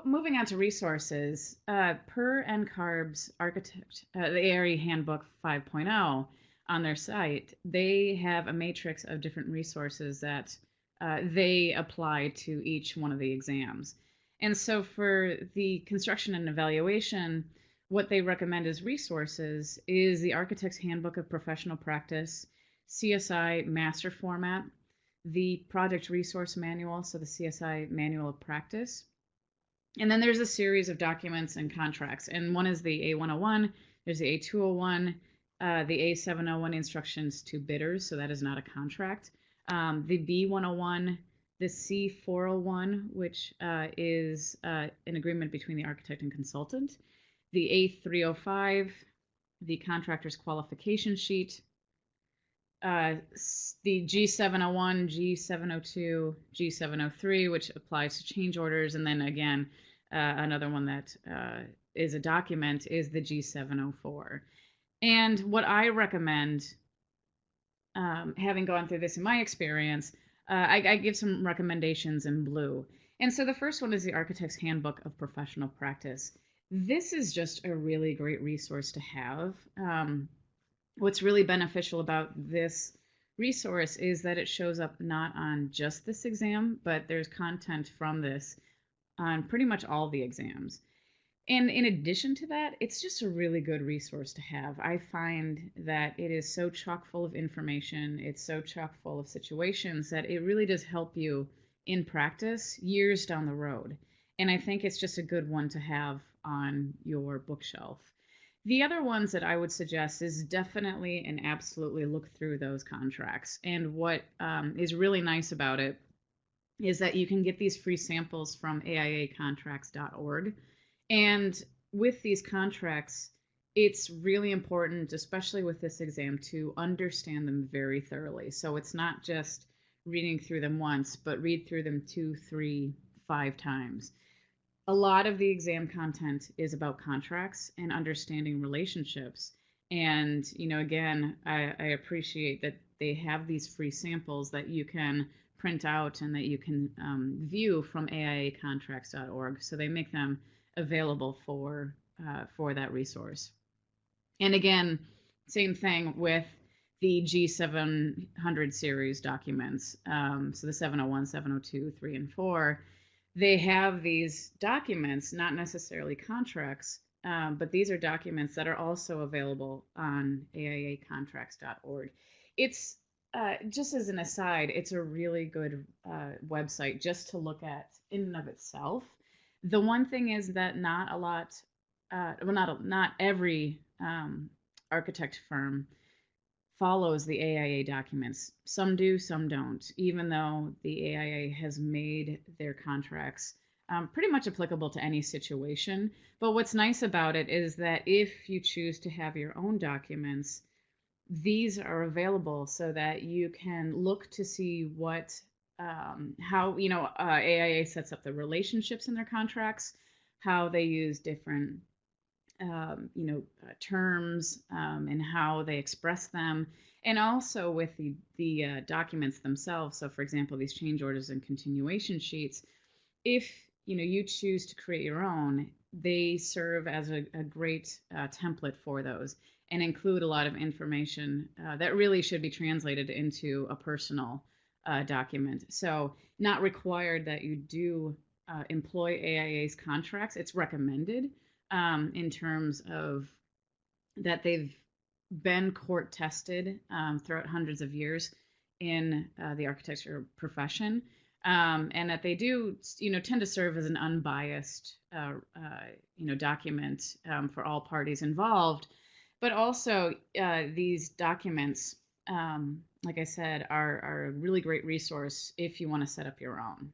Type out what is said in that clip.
Moving on to resources, per NCARB's the ARE Handbook 5.0 on their site, they have a matrix of different resources that they apply to each one of the exams. And so for the construction and evaluation, what they recommend as resources is the Architect's Handbook of Professional Practice, CSI Master Format, the Project Resource Manual, so the CSI Manual of Practice. And then there's a series of documents and contracts. And one is the A101, there's the A201, the A701 instructions to bidders, so that is not a contract. The B101, the C401, which is an agreement between the architect and consultant, the A305, the contractor's qualification sheet, the G701, G702, G703, which applies to change orders, and then again, another one that is a document is the G704. And what I recommend, having gone through this in my experience, I give some recommendations in blue. And so the first one is the Architect's Handbook of Professional Practice. This is just a really great resource to have. What's really beneficial about this resource is that it shows up not on just this exam, but there's content from this on pretty much all the exams. And in addition to that, it's just a really good resource to have. I find that it is so chock full of information, it's so chock full of situations that it really does help you in practice years down the road. And I think it's just a good one to have on your bookshelf. The other ones that I would suggest is definitely and absolutely look through those contracts. And what is really nice about it is that you can get these free samples from AIAcontracts.org. And with these contracts, it's really important, especially with this exam, to understand them very thoroughly. So it's not just reading through them once, but read through them 2, 3, 5 times. A lot of the exam content is about contracts and understanding relationships. And, again, I appreciate that they have these free samples that you can print out and that you can view from AIAcontracts.org. So they make them available for that resource. And again, same thing with the G700 series documents. So the 701, 702, 3, and 4. They have these documents, not necessarily contracts, but these are documents that are also available on AIAcontracts.org. It's just as an aside, it's a really good website just to look at in and of itself. The one thing is that not every architect firm follows the AIA documents. Some do, some don't, even though the AIA has made their contracts pretty much applicable to any situation. But what's nice about it is that if you choose to have your own documents, these are available so that you can look to see how AIA sets up the relationships in their contracts, how they use different terms and how they express them, and also with the documents themselves. So, for example, these change orders and continuation sheets, if you choose to create your own, they serve as a great template for those and include a lot of information that really should be translated into a personal document. So, not required that you do employ AIA's contracts. It's recommended in terms of that they've been court tested throughout hundreds of years in the architecture profession, and that they do tend to serve as an unbiased document for all parties involved. But also these documents, like I said, are a really great resource if you want to set up your own.